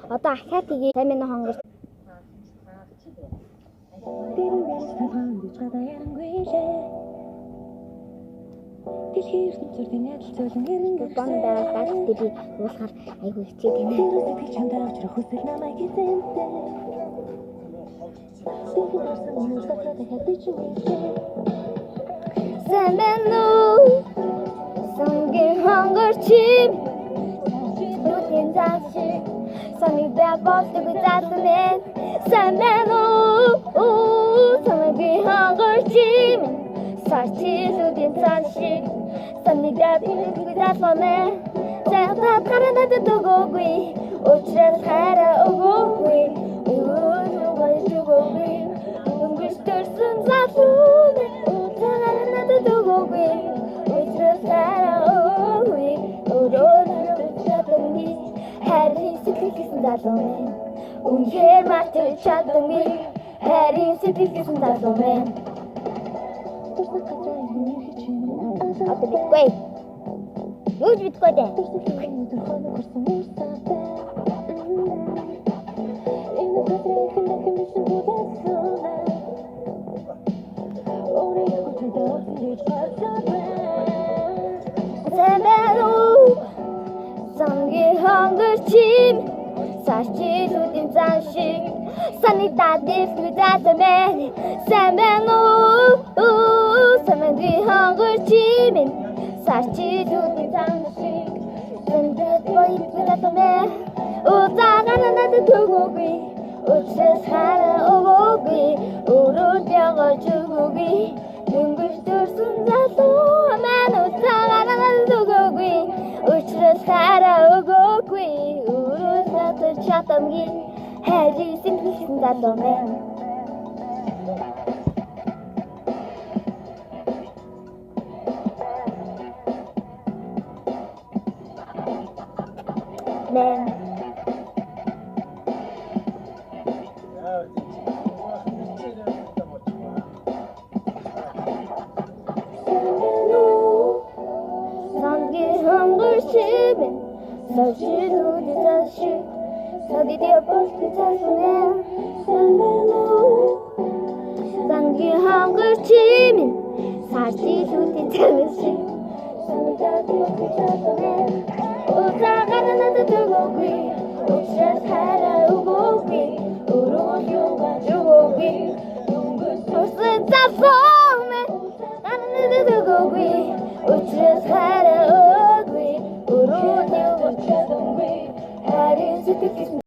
Одоо ахаа тгий сайн минь хонгор. Бон байгаас би уулахаар айгүй хичээд байна. Сэмэнүү сангийн хонгор чим нүдэн зааши саний баболдог заасан сэмэнүү сангийн хонгор чим сарчи нүдэн зааши саний баболдог заасан зэвтат харанад дуггүй очрал хара өгөөгүй өгөөгүй дуггүй өнгөстөрсөн заасан харанад дуггүй очрал хара өгөөгүй өрөөнөр чадамги харин сэтгэлсэн залуу үнхээр матер чадамги харин сэтгэлсэн залуу одоо битгүй юу битгүй дээ Сангийн хонгор чим сарчи нүдэн заншиг санитад дэвгүй заасан сэмэнүү сангийн хонгор чим сарчи нүдэн заншиг санитад дэвгүй заасан утааганад төгөөгүй учрас хара өгөөгүй өрөөд явж өгөөгүй өнгөрсөн залуу маань утааганад төгөөгүй учрас хара өгөөгүй өрөөд чадамги харин сэтгэлсэн залуу маань Сангийн хонгор чим сарчи нүдэн заншиг садидээ болтой заасан сангийн хонгор чим сарчи нүдэн заншиг санитад дэвгүй заасан утааганад төгөөгүй